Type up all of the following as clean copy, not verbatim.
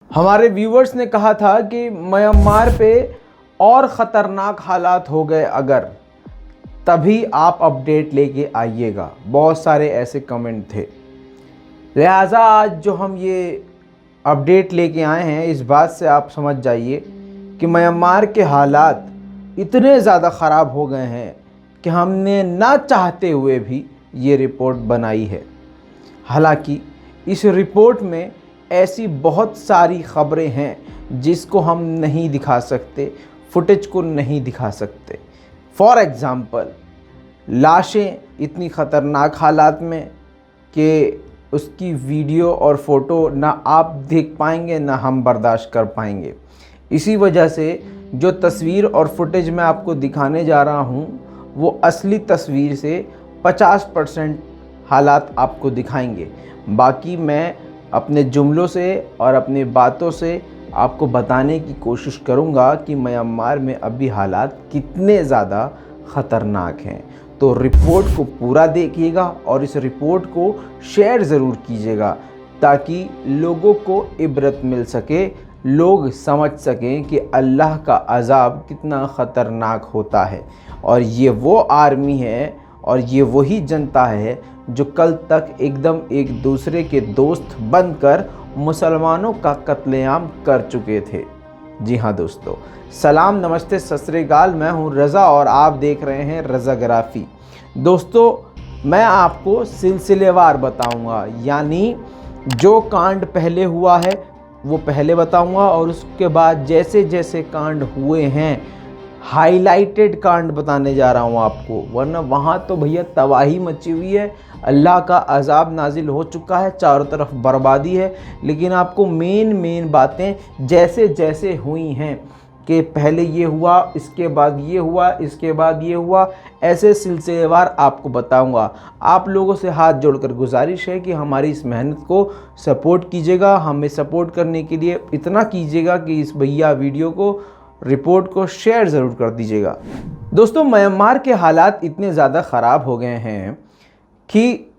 हमारे व्यूवर्स ने कहा था कि म्यांमार पे और ख़तरनाक हालात हो गए अगर, तभी आप अपडेट लेके आइएगा। बहुत सारे ऐसे कमेंट थे। लिहाजा आज जो हम ये अपडेट लेके आए हैं, इस बात से आप समझ जाइए कि म्यांमार के हालात इतने ज़्यादा ख़राब हो गए हैं कि हमने ना चाहते हुए भी ये रिपोर्ट बनाई है। हालांकि इस रिपोर्ट में ऐसी बहुत सारी ख़बरें हैं जिसको हम नहीं दिखा सकते, फुटेज को नहीं दिखा सकते। फॉर एग्ज़ाम्पल, लाशें इतनी ख़तरनाक हालात में कि उसकी वीडियो और फ़ोटो ना आप देख पाएंगे ना हम बर्दाश्त कर पाएंगे। इसी वजह से जो तस्वीर और फुटेज मैं आपको दिखाने जा रहा हूँ वो असली तस्वीर से 50% हालात आपको दिखाएंगे। बाकी मैं अपने जुमलों से और अपनी बातों से आपको बताने की कोशिश करूंगा कि म्यांमार में अभी हालात कितने ज़्यादा ख़तरनाक हैं। तो रिपोर्ट को पूरा देखिएगा और इस रिपोर्ट को शेयर ज़रूर कीजिएगा ताकि लोगों को इबरत मिल सके, लोग समझ सकें कि अल्लाह का अज़ाब कितना ख़तरनाक होता है। और ये वो आर्मी है और ये वही जनता है जो कल तक एकदम एक दूसरे के दोस्त बनकर मुसलमानों का कत्लेआम कर चुके थे। जी हाँ दोस्तों, सलाम, नमस्ते, सत श्री अकाल। मैं हूँ रज़ा और आप देख रहे हैं रज़ाग्राफ़ी। दोस्तों, मैं आपको सिलसिलेवार बताऊँगा, यानी जो कांड पहले हुआ है वो पहले बताऊँगा और उसके बाद जैसे जैसे कांड हुए हैं हाईलाइटेड कांड बताने जा रहा हूँ आपको, वरना वहाँ तो भैया तबाही मची हुई है, अल्लाह का अज़ाब नाजिल हो चुका है, चारों तरफ बर्बादी है। लेकिन आपको मेन बातें जैसे जैसे हुई हैं कि पहले ये हुआ, इसके बाद ये हुआ, इसके बाद ये हुआ, ऐसे सिलसिलेवार आपको बताऊंगा। आप लोगों से हाथ जोड़कर गुजारिश है कि हमारी इस मेहनत को सपोर्ट कीजिएगा। हमें सपोर्ट करने के लिए इतना कीजिएगा कि इस भैया वीडियो को, रिपोर्ट को शेयर ज़रूर कर दीजिएगा। दोस्तों, म्यांमार के हालात इतने ज़्यादा ख़राब हो गए हैं कि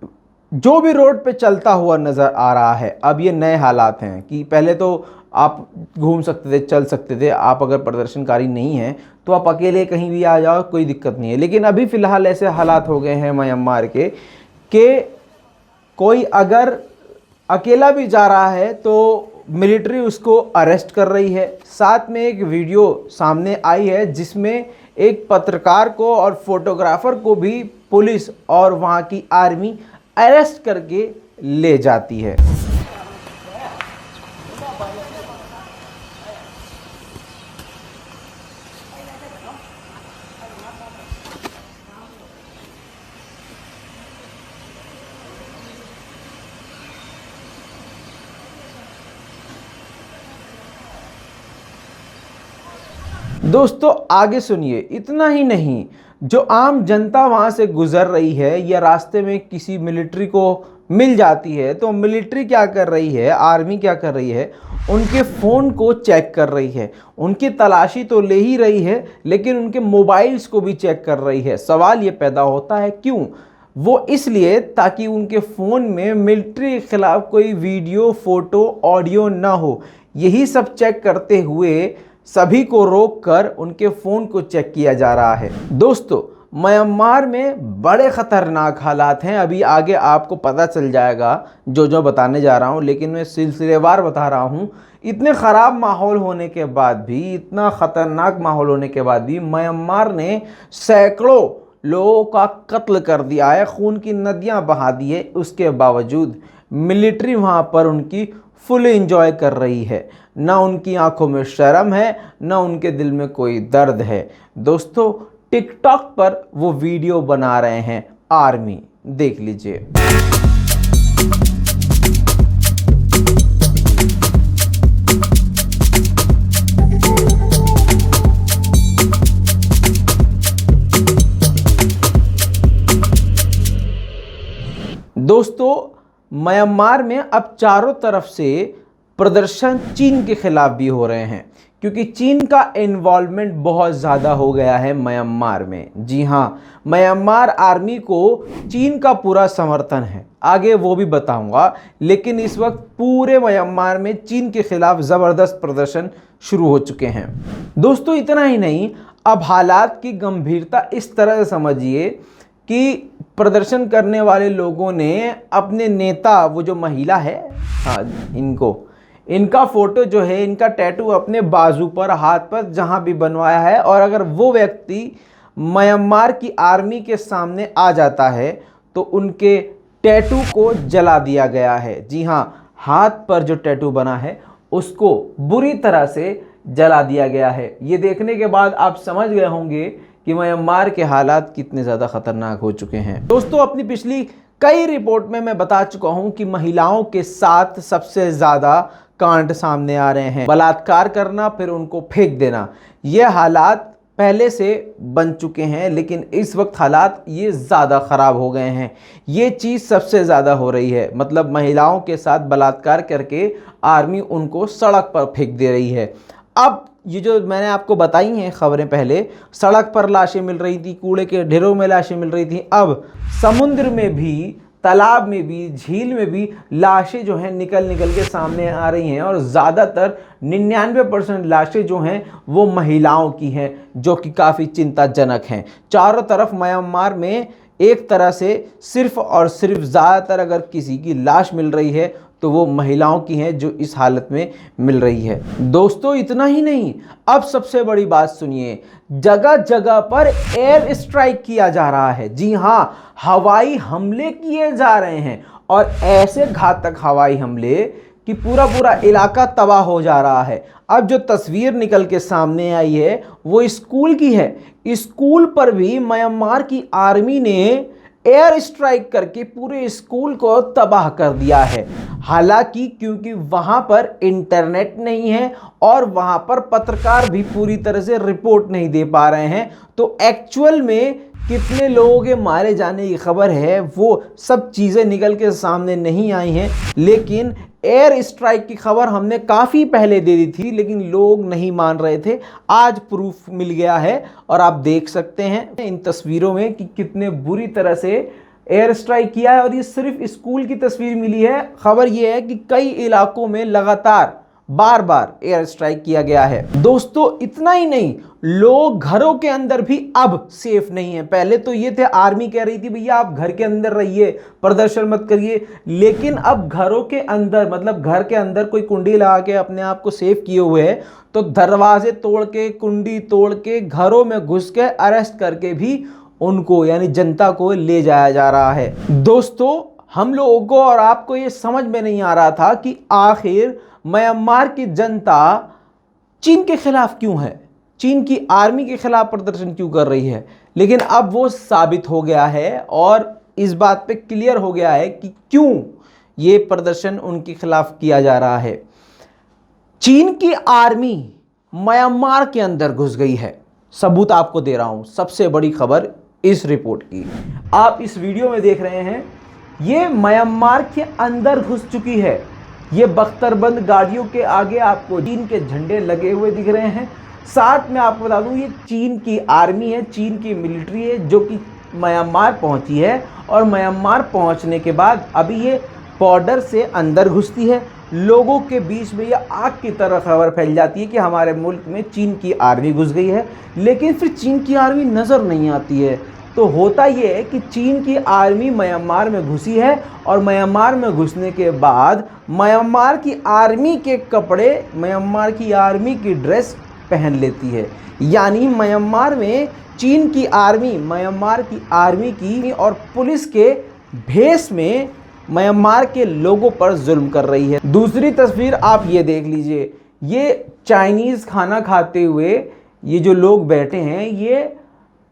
जो भी रोड पे चलता हुआ नज़र आ रहा है, अब ये नए हालात हैं कि पहले तो आप घूम सकते थे, चल सकते थे, आप अगर प्रदर्शनकारी नहीं हैं तो आप अकेले कहीं भी आ जाओ, कोई दिक्कत नहीं है। लेकिन अभी फ़िलहाल ऐसे हालात हो गए हैं म्यांमार के कि कोई अगर अकेला भी जा रहा है तो मिलिट्री उसको अरेस्ट कर रही है। साथ में एक वीडियो सामने आई है जिसमें एक पत्रकार को और फोटोग्राफर को भी पुलिस और वहाँ की आर्मी अरेस्ट करके ले जाती है। दोस्तों, आगे सुनिए। इतना ही नहीं, जो आम जनता वहाँ से गुज़र रही है या रास्ते में किसी मिलिट्री को मिल जाती है तो मिलिट्री क्या कर रही है, आर्मी क्या कर रही है, उनके फ़ोन को चेक कर रही है। उनकी तलाशी तो ले ही रही है लेकिन उनके मोबाइल्स को भी चेक कर रही है। सवाल ये पैदा होता है क्यों? वो इसलिए ताकि उनके फ़ोन में मिलिट्री के ख़िलाफ़ कोई वीडियो, फ़ोटो, ऑडियो ना हो। यही सब चेक करते हुए सभी को रोककर उनके फ़ोन को चेक किया जा रहा है। दोस्तों, म्यांमार में बड़े ख़तरनाक हालात हैं। अभी आगे आपको पता चल जाएगा जो जो बताने जा रहा हूं, लेकिन मैं सिलसिलेवार बता रहा हूं। इतने ख़राब माहौल होने के बाद भी, इतना ख़तरनाक माहौल होने के बाद भी म्यांमार ने सैकड़ों लोगों का कत्ल कर दिया है, खून की नदियाँ बहा दी है। उसके बावजूद मिलिट्री वहाँ पर उनकी फुल एंजॉय कर रही है। ना उनकी आंखों में शर्म है, ना उनके दिल में कोई दर्द है। दोस्तों, टिकटॉक पर वो वीडियो बना रहे हैं आर्मी, देख लीजिए। दोस्तों, म्यांमार में अब चारों तरफ से प्रदर्शन चीन के खिलाफ भी हो रहे हैं, क्योंकि चीन का इन्वॉल्वमेंट बहुत ज़्यादा हो गया है म्यांमार में। जी हाँ, म्यांमार आर्मी को चीन का पूरा समर्थन है, आगे वो भी बताऊंगा। लेकिन इस वक्त पूरे म्यांमार में चीन के खिलाफ ज़बरदस्त प्रदर्शन शुरू हो चुके हैं। दोस्तों इतना ही नहीं, अब हालात की गंभीरता इस तरह से समझिए कि प्रदर्शन करने वाले लोगों ने अपने नेता, वो जो महिला है, हाँ, इनका फोटो जो है, इनका टैटू अपने बाजू पर, हाथ पर, जहां भी बनवाया है। और अगर वो व्यक्ति म्यांमार की आर्मी के सामने आ जाता है तो उनके टैटू को जला दिया गया है। जी हाँ, हाथ पर जो टैटू बना है उसको बुरी तरह से जला दिया गया है। ये देखने के बाद आप समझ गए होंगे कि म्यांमार के हालात कितने ज़्यादा खतरनाक हो चुके हैं। दोस्तों अपनी पिछली कई रिपोर्ट में मैं बता चुका हूं कि महिलाओं के साथ सबसे ज़्यादा कांड सामने आ रहे हैं, बलात्कार करना, फिर उनको फेंक देना। ये हालात पहले से बन चुके हैं, लेकिन इस वक्त हालात ये ज़्यादा ख़राब हो गए हैं। ये चीज़ सबसे ज़्यादा हो रही है, मतलब महिलाओं के साथ बलात्कार करके आर्मी उनको सड़क पर फेंक दे रही है। अब ये जो मैंने आपको बताई हैं खबरें, पहले सड़क पर लाशें मिल रही थी, कूड़े के ढेरों में लाशें मिल रही थी, अब समुद्र में भी, तालाब में भी, झील में भी लाशें जो हैं निकल के सामने आ रही हैं। और ज़्यादातर 99% लाशें जो हैं वो महिलाओं की हैं, जो कि काफ़ी चिंताजनक हैं। चारों तरफ म्यांमार में एक तरह से सिर्फ और सिर्फ ज़्यादातर अगर किसी की लाश मिल रही है तो वो महिलाओं की हैं, जो इस हालत में मिल रही है। दोस्तों इतना ही नहीं, अब सबसे बड़ी बात सुनिए, जगह जगह पर एयर स्ट्राइक किया जा रहा है। जी हाँ, हवाई हमले किए जा रहे हैं, और ऐसे घातक हवाई हमले कि पूरा इलाका तबाह हो जा रहा है। अब जो तस्वीर निकल के सामने आई है वो स्कूल की है। स्कूल पर भी म्यांमार की आर्मी ने एयर स्ट्राइक करके पूरे स्कूल को तबाह कर दिया है। हालांकि क्योंकि वहां पर इंटरनेट नहीं है और वहां पर पत्रकार भी पूरी तरह से रिपोर्ट नहीं दे पा रहे हैं, तो एक्चुअल में कितने लोगों के मारे जाने की खबर है वो सब चीज़ें निकल के सामने नहीं आई हैं। लेकिन एयर स्ट्राइक की खबर हमने काफ़ी पहले दे दी थी, लेकिन लोग नहीं मान रहे थे। आज प्रूफ मिल गया है और आप देख सकते हैं इन तस्वीरों में कि कितने बुरी तरह से एयर स्ट्राइक किया है। और ये सिर्फ स्कूल की तस्वीर मिली है, खबर ये है कि कई इलाकों में लगातार बार बार एयर स्ट्राइक किया गया है। दोस्तों इतना ही नहीं, लोग घरों के अंदर भी अब सेफ नहीं है। पहले तो ये थे, आर्मी कह रही थी भैया आप घर के अंदर रहिए, प्रदर्शन मत करिए, लेकिन अब घरों के अंदर, मतलब घर के अंदर कोई कुंडी लगा के अपने आप को सेफ किए हुए है, तो दरवाजे तोड़ के, कुंडी तोड़ के, घरों में घुस के अरेस्ट करके भी उनको, यानी जनता को ले जाया जा रहा है। दोस्तों हम लोगों को और आपको ये समझ में नहीं आ रहा था कि आखिर म्यांमार की जनता चीन के खिलाफ क्यों है, चीन की आर्मी के खिलाफ प्रदर्शन क्यों कर रही है। लेकिन अब वो साबित हो गया है और इस बात पे क्लियर हो गया है कि क्यों ये प्रदर्शन उनके खिलाफ किया जा रहा है। चीन की आर्मी म्यांमार के अंदर घुस गई है। सबूत आपको दे रहा हूं, सबसे बड़ी खबर इस रिपोर्ट की, आप इस वीडियो में देख रहे हैं, ये म्यांमार के अंदर घुस चुकी है। ये बख्तरबंद गाड़ियों के आगे आपको चीन के झंडे लगे हुए दिख रहे हैं। साथ में आपको बता दूं ये चीन की आर्मी है, चीन की मिलिट्री है, जो कि म्यांमार पहुंची है। और म्यांमार पहुंचने के बाद अभी ये बॉर्डर से अंदर घुसती है। लोगों के बीच में ये आग की तरह खबर फैल जाती है कि हमारे मुल्क में चीन की आर्मी घुस गई है, लेकिन फिर चीन की आर्मी नज़र नहीं आती है। तो होता ये है कि चीन की आर्मी म्यांमार में घुसी है और म्यांमार में घुसने के बाद म्यांमार की आर्मी के कपड़े, म्यांमार की आर्मी की ड्रेस पहन लेती है। यानी म्यांमार में चीन की आर्मी म्यांमार की आर्मी की और पुलिस के भेष में म्यांमार के लोगों पर जुल्म कर रही है। दूसरी तस्वीर आप ये देख लीजिए, ये चाइनीज़ खाना खाते हुए ये जो लोग बैठे हैं ये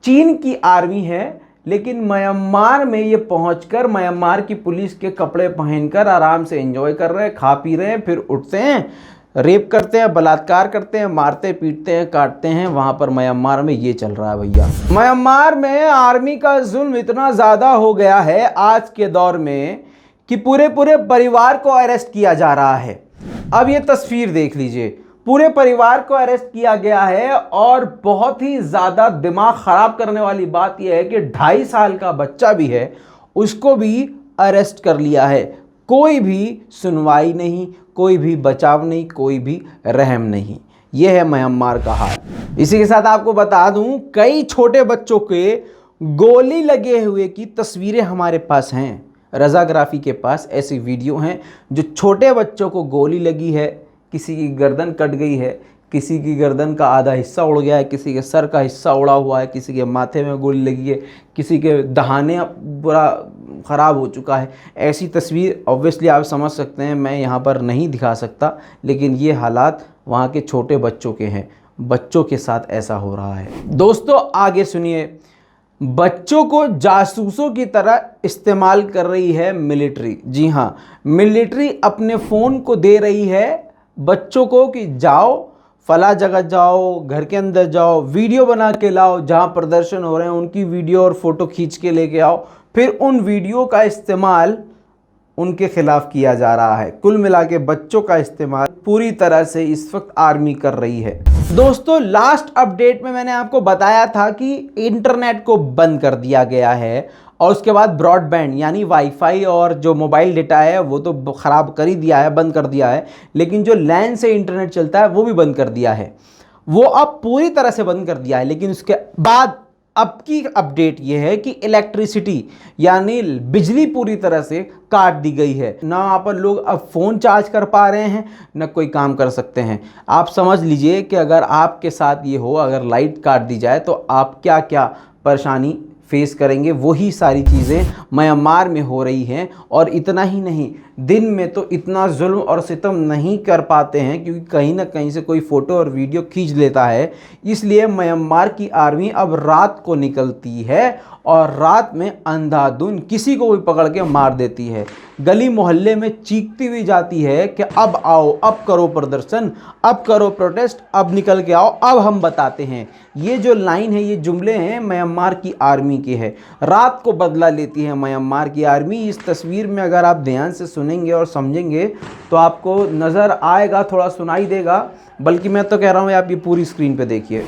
चीन की आर्मी है, लेकिन म्यांमार में ये पहुंचकर म्यांमार की पुलिस के कपड़े पहनकर आराम से एंजॉय कर रहे हैं, खा पी रहे हैं, फिर उठते हैं, रेप करते हैं, बलात्कार करते हैं, मारते पीटते हैं, काटते हैं। वहां पर म्यांमार में ये चल रहा है भैया। म्यांमार में आर्मी का जुल्म इतना ज़्यादा हो गया है आज के दौर में कि पूरे परिवार को अरेस्ट किया जा रहा है। अब ये तस्वीर देख लीजिए, पूरे परिवार को अरेस्ट किया गया है और बहुत ही ज़्यादा दिमाग ख़राब करने वाली बात यह है कि 2.5 साल का बच्चा भी है, उसको भी अरेस्ट कर लिया है। कोई भी सुनवाई नहीं, कोई भी बचाव नहीं, कोई भी रहम नहीं। यह है म्यांमार का हाल। इसी के साथ आपको बता दूं, कई छोटे बच्चों के गोली लगे हुए की तस्वीरें हमारे पास हैं। रज़ाग्राफ़ी के पास ऐसी वीडियो हैं जो छोटे बच्चों को गोली लगी है, किसी की गर्दन कट गई है, किसी की गर्दन का आधा हिस्सा उड़ गया है, किसी के सर का हिस्सा उड़ा हुआ है, किसी के माथे में गोली लगी है, किसी के दहाने पूरा ख़राब हो चुका है। ऐसी तस्वीर ऑब्वियसली आप समझ सकते हैं, मैं यहाँ पर नहीं दिखा सकता, लेकिन ये हालात वहाँ के छोटे बच्चों के हैं। बच्चों के साथ ऐसा हो रहा है। दोस्तों आगे सुनिए, बच्चों को जासूसों की तरह इस्तेमाल कर रही है मिलिट्री। जी हाँ, मिलिट्री अपने फ़ोन को दे रही है बच्चों को कि जाओ फला जगह जाओ, घर के अंदर जाओ, वीडियो बना के लाओ, जहाँ प्रदर्शन हो रहे हैं उनकी वीडियो और फ़ोटो खींच के लेके आओ, फिर उन वीडियो का इस्तेमाल उनके खिलाफ किया जा रहा है। कुल मिला के बच्चों का इस्तेमाल पूरी तरह से इस वक्त आर्मी कर रही है। दोस्तों लास्ट अपडेट में मैंने आपको बताया था कि इंटरनेट को बंद कर दिया गया है और उसके बाद ब्रॉडबैंड यानी वाईफाई और जो मोबाइल डेटा है वो तो ख़राब कर ही दिया है, बंद कर दिया है, लेकिन जो लैन से इंटरनेट चलता है वो भी बंद कर दिया है। वो अब पूरी तरह से बंद कर दिया है, लेकिन उसके बाद अब की अपडेट ये है कि इलेक्ट्रिसिटी यानी बिजली पूरी तरह से काट दी गई है। ना वहाँ पर लोग अब फ़ोन चार्ज कर पा रहे हैं, ना कोई काम कर सकते हैं। आप समझ लीजिए कि अगर आपके साथ ये हो, अगर लाइट काट दी जाए तो आप क्या क्या परेशानी फेस करेंगे। वही सारी चीज़ें म्यांमार में हो रही हैं। और इतना ही नहीं, दिन में तो इतना जुल्म और सितम नहीं कर पाते हैं क्योंकि कहीं ना कहीं से कोई फ़ोटो और वीडियो खींच लेता है। इसलिए म्यांमार की आर्मी अब रात को निकलती है और रात में अंधाधुंध किसी को भी पकड़ के मार देती है। गली मोहल्ले में चीखती हुई जाती है कि अब आओ, अब करो प्रदर्शन, अब करो प्रोटेस्ट, अब निकल के आओ, अब हम बताते हैं। ये जो लाइन है, ये जुमले हैं म्यांमार की आर्मी के हैं। रात को बदला लेती है म्यांमार की आर्मी। इस तस्वीर में अगर आप ध्यान से सुनेंगे और समझेंगे तो आपको नज़र आएगा, थोड़ा सुनाई देगा, बल्कि मैं तो कह रहा हूँ आप ये पूरी स्क्रीन पे देखिए।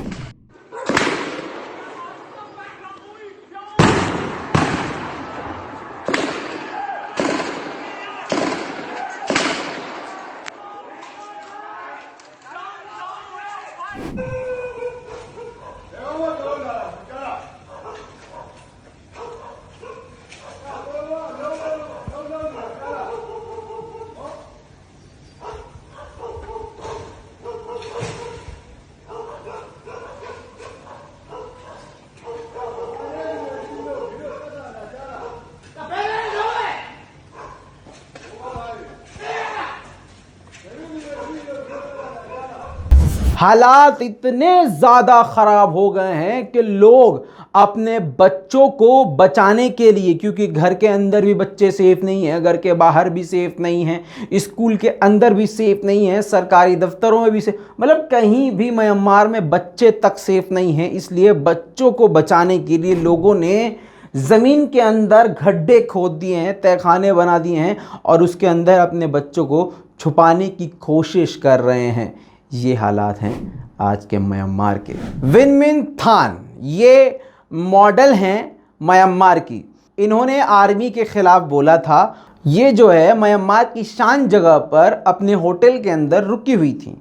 हालात इतने ज़्यादा ख़राब हो गए हैं कि लोग अपने बच्चों को बचाने के लिए, क्योंकि घर के अंदर भी बच्चे सेफ़ नहीं हैं, घर के बाहर भी सेफ़ नहीं हैं, स्कूल के अंदर भी सेफ़ नहीं है, सरकारी दफ्तरों में भी मतलब कहीं भी म्यांमार में बच्चे तक सेफ़ नहीं हैं। इसलिए बच्चों को बचाने के लिए लोगों ने ज़मीन के अंदर गड्ढे खोद दिए हैं, तहखाने बना दिए हैं और उसके अंदर अपने बच्चों को छुपाने की कोशिश कर रहे हैं। ये हालात हैं आज के म्यांमार के। विन मिन थान ये मॉडल हैं म्यांमार की। इन्होंने आर्मी के ख़िलाफ़ बोला था। ये जो है म्यांमार की शान जगह पर अपने होटल के अंदर रुकी हुई थी।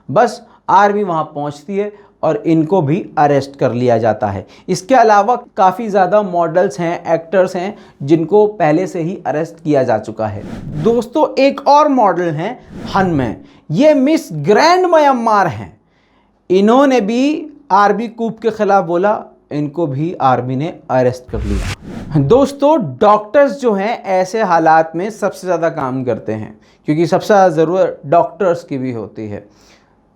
बस आर्मी वहाँ पहुँचती है और इनको भी अरेस्ट कर लिया जाता है। इसके अलावा काफ़ी ज़्यादा मॉडल्स हैं, एक्टर्स हैं जिनको पहले से ही अरेस्ट किया जा चुका है। दोस्तों एक और मॉडल हैं हनमे, ये मिस ग्रैंड म्यांमार हैं। इन्होंने भी आर्मी कूप के ख़िलाफ़ बोला, इनको भी आर्मी ने अरेस्ट कर लिया। दोस्तों डॉक्टर्स जो हैं ऐसे हालात में सबसे ज़्यादा काम करते हैं क्योंकि सबसे ज़्यादा ज़रूरत डॉक्टर्स की भी होती है।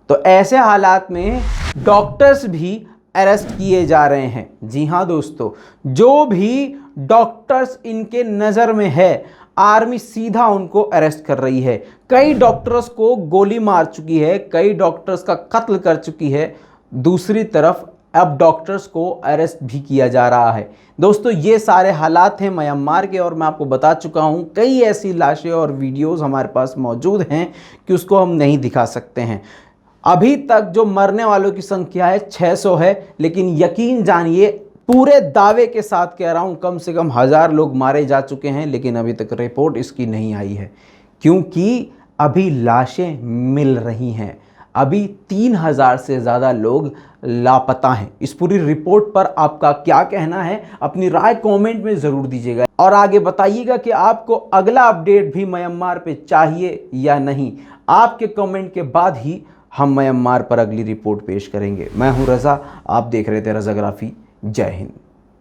तो ऐसे हालात में डॉक्टर्स भी अरेस्ट किए जा रहे हैं। जी हाँ दोस्तों, जो भी डॉक्टर्स इनके नज़र में है आर्मी सीधा उनको अरेस्ट कर रही है। कई डॉक्टर्स को गोली मार चुकी है, कई डॉक्टर्स का कत्ल कर चुकी है। दूसरी तरफ अब डॉक्टर्स को अरेस्ट भी किया जा रहा है। दोस्तों ये सारे हालात हैं म्यांमार के, और मैं आपको बता चुका हूं कई ऐसी लाशें और वीडियोस हमारे पास मौजूद हैं कि उसको हम नहीं दिखा सकते हैं। अभी तक जो मरने वालों की संख्या है 600 है, लेकिन यकीन जानिए पूरे दावे के साथ कह रहा हूं कम से कम 1000 लोग मारे जा चुके हैं, लेकिन अभी तक रिपोर्ट इसकी नहीं आई है, क्योंकि अभी लाशें मिल रही हैं। अभी 3000 से ज़्यादा लोग लापता हैं। इस पूरी रिपोर्ट पर आपका क्या कहना है, अपनी राय कमेंट में ज़रूर दीजिएगा, और आगे बताइएगा कि आपको अगला अपडेट भी म्यांमार पे चाहिए या नहीं। आपके कमेंट के बाद ही हम म्यांमार पर अगली रिपोर्ट पेश करेंगे। मैं हूं रज़ा, आप देख रहे थे रज़ाग्राफी। जय हिंद।